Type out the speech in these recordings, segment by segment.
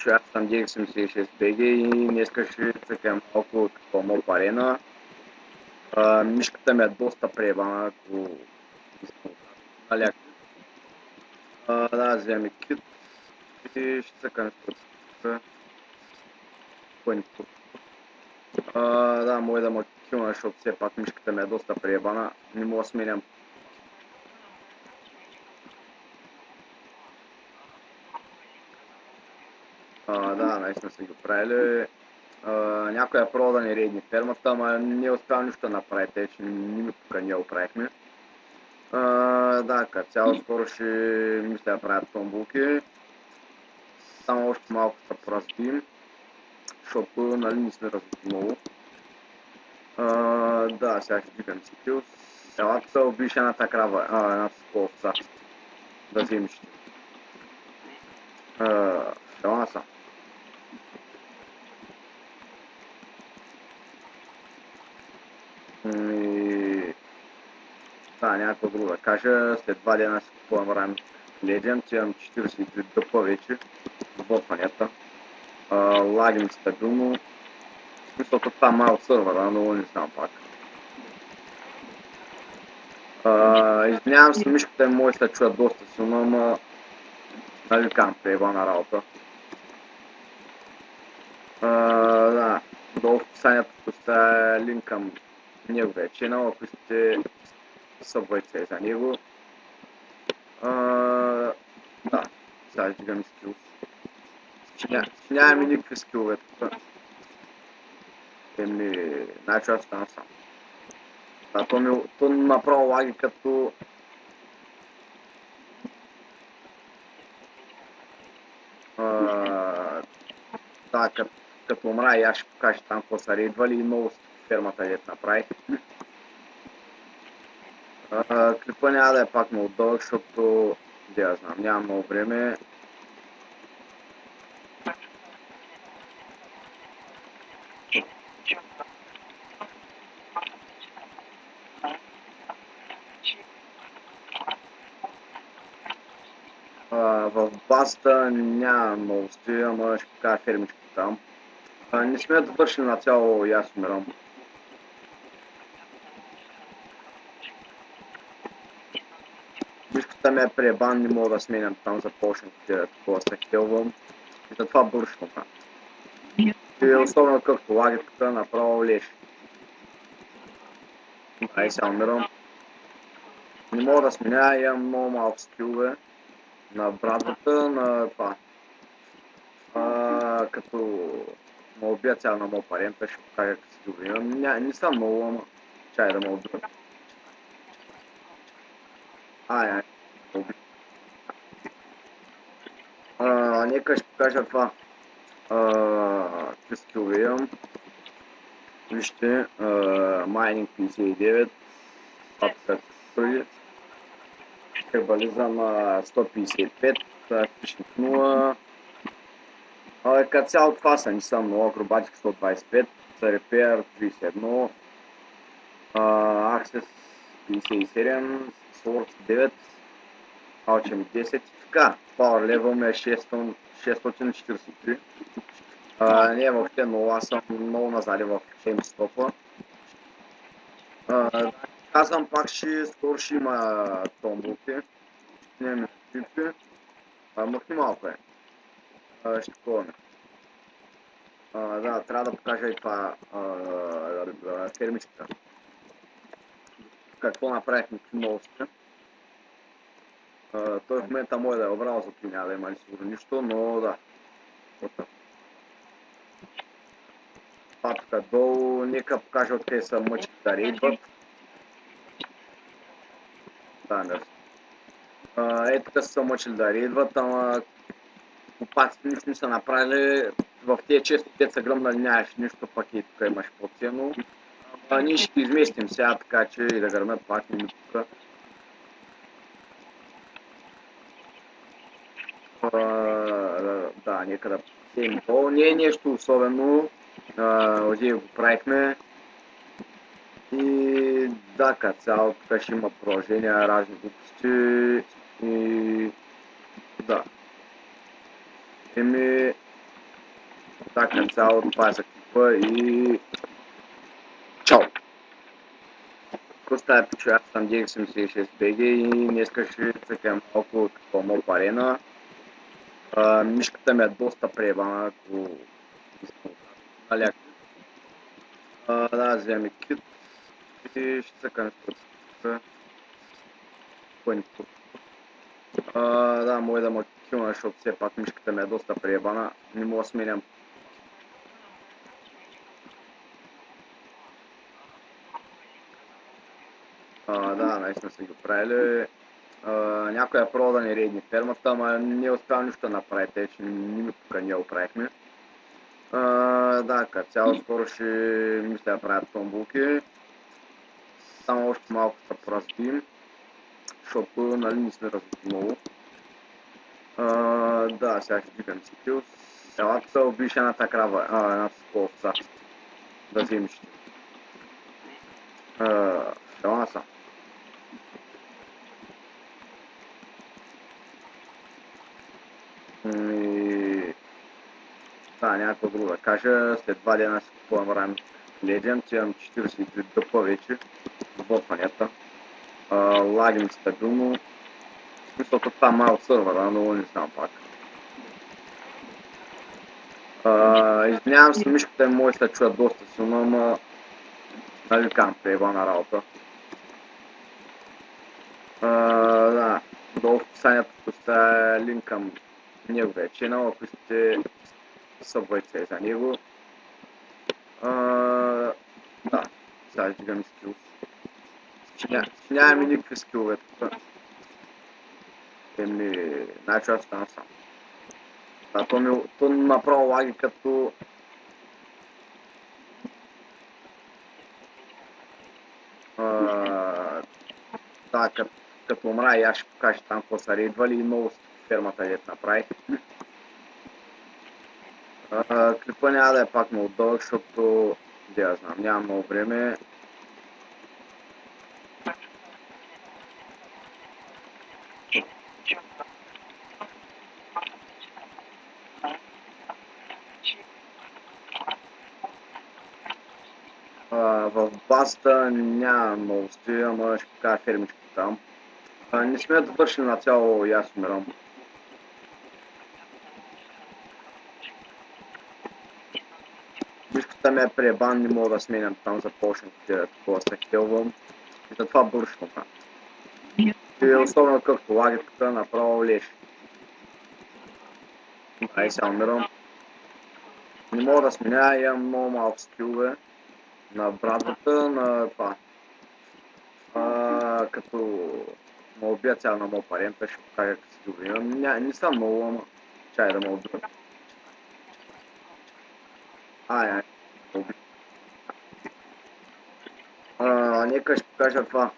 Чичо, аз съм Dirk76BG и днеска ще цъкам малко такова моп арена. Мишката ми е доста преебана, ако наляк. Да, вземем кит и ще цъкам с да, може да ме килна, защото все пак мишката ми е доста преебана. Не мога да сменям. Да, наистина са ги правили. Някой е пробвал да ни рейдни фермата, ама не успял нищо да направи, те че ни тук ние оправихме. Да, като цяло скоро ще мисля да правят томбулки. Само още малко да поразбием, защото нали не сме разбили много. Да, сега ще дигам скилс. Елата се убиеш едната крава, едната споловца. Да вземеш. Шалана съм. Да, някакво друго да кажа. След 2 дена си купувам Rime Legend, имам 43 дъпа вече в планета. Лагим стабилно. В смисъл това малко сървъра, но не знам пак. Извинявам се, мишката може да се чуя доста силно, ама нали кам преебана работа. Да, долу в описанието поставя линк към неговия ченъл, ако искате събвайте за него. Да, сега издигаме скилс. Нямаме никакви скилове тук. Значи аз там сам. То направо лаги като... Да, като умра и аз ще покажа там какво са рейдвали и много фермата дет направих. Клипа няма да е пак много дълъг, защото де я знам, нямам много време. В базата няма новости, ама ще покажа фермичка там. Не сме довършили на цяло и аз умирам. Мишката ми е преебан, не мога да сменям там за почнатите такова се хелвам. И затова бършвам. И особено както лагерката направо леш. Ай сега умирам. Не мога да сменя, имам много малко скилове. На брадвата, на това. Като ме убия цял на моят парента, ще покажа как скилове имам. Не съм много, ама чай да ме убия. Нека ще покажа това. Какви скилове имам. Вижте, майнинг 59, хербализъм 155, фишинг 0. Като цяло това са, не съм много, акробатик 125, репер 31, аксес 57, сворд 9, алчем 10. Така, power level ми е 643. Не е въобще много, аз съм много назади в хеймстопа. Казвам пак, скоро ще има томбулки. Не ми пипи. Махни малко е. Ще коваме. Да, трябва да покажа и това фермичката. Какво направихме в новости. Той в момента може да е обрал за това, няма да има сигурно нищо, но да. Тук долу, нека покажа откъде са мъчки да рейдват. Да, мерси. Тук са мъчили да рейдват, ама купаците нищо не са направили. В тези често те са гръмнали, нямаш нищо, пък и тук имаш по-ценно. Ние ще изместим сега, така че и да гърмят пак и тук. Да, нека да посеем то. Не е нещо особено. Оде го правихме. И да, като цяло тук ще има продължения, разни глупости. И да. Така, цяло това е за клипа и... Чао! Просто е пичо, аз съм DX76BG и днеска ще цъкам малко такова моп арена. Мишката ми е доста преебана, ако наляк. Да, вземем кит и ще цъкам с да, може да ме килна, защото все пак мишката ми е доста преебана. Не мога да сменям. Да, наистина са ги правили. Някой е пробвал да ни рейдни фермата, ама не успял нищо да направи, те че ни тук ние оправихме. Да, като цяло скоро ще мисля да правят томбулки. Само още малко да поразбием, защото нали не сме разбили много. Да, сега ще дигам скилс. Елата се убиеш едната крава, едната споловца. Да вземеш. Ела съм. Да, някакво друго да кажа. След 2 дена си купувам Rime Legend, имам 43 дъпа вече в планета. Лагим стабилно. В смисъл това малко сървъра, но не знам пак. Извинявам се, мишката може да се чуя доста силно, ама нали кам преебана работа. Да, долу в описанието поставя линк към неговия ченъл, ако искате събвайте за него. Да, сега издигаме скилс. Нямаме никакви скилове тук. Значи аз там сам. То направо лаги като... Да, като умра и аз ще покажа там какво са рейдвали и много фермата дет направих. Клипа няма да е пак много дълъг, защото де я знам, нямам много време. В базата няма новости, ама ще покажа фермичка там. Не сме довършили на цяло и аз умирам. Мишката ми е преебан, не мога да сменям там, започнах такова се хелвам. И затова бършвам. И особено както лагерката направо леш. Ай, сега умирам. Не мога да сменя, имам много малко скилове. На брадвата, на това. Като ме убия цял на моят парента, ще покажа как скилове имам. Не съм много, ама чай да ме убия. Нека ще покажа това.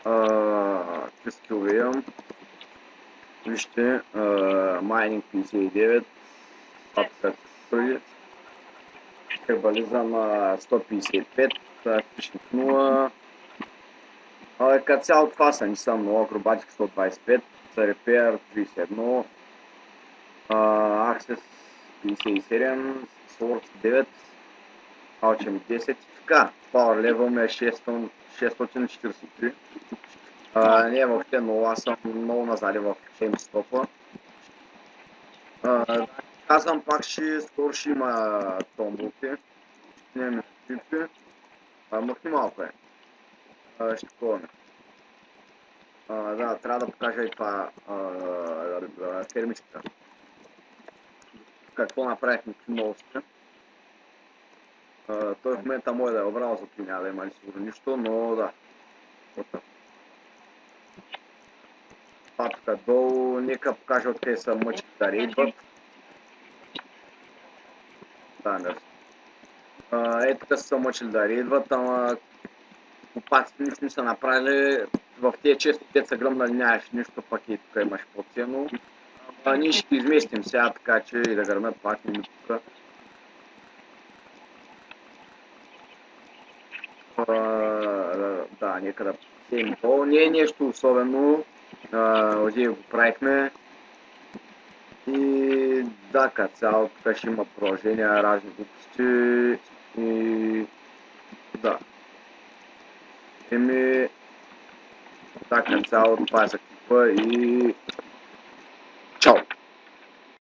Какви скилове имам. Вижте, майнинг 59, папка 3, хербализъм 155, фишинг 0. Като цяло това са, не съм много, акробатик 125, репер 31, аксес 57, сворд 9, алчем 10, така, пауър левел ми е 643. Не е въобще много, аз съм много назади в хеймстопа. Казвам пак, скоро ще има томбулки. Не имаме клипи. Махни малко е. Ще коваме. Да, трябва да покажа и това фермичката. Какво направихме в новости. Той в момента може да е обрал за това, няма да има ли сигурно нищо, но да. Тук долу, нека покажа откъде са мъчки да рейдват. Да, мерси. Тук са мъчили да рейдват, ама купаците нищо не са направили. В тези често те са гръмнали, нямаш нищо, пък и тук имаш по-ценно. Ние ще изместим сега, така че и да гърмят пак и тук. Да, нека да посеем то. Не е нещо особено. Озе го правихме. И да, като цяло тук ще има продължения, разни глупости и да. Еми, да, като цяло това е за клипа и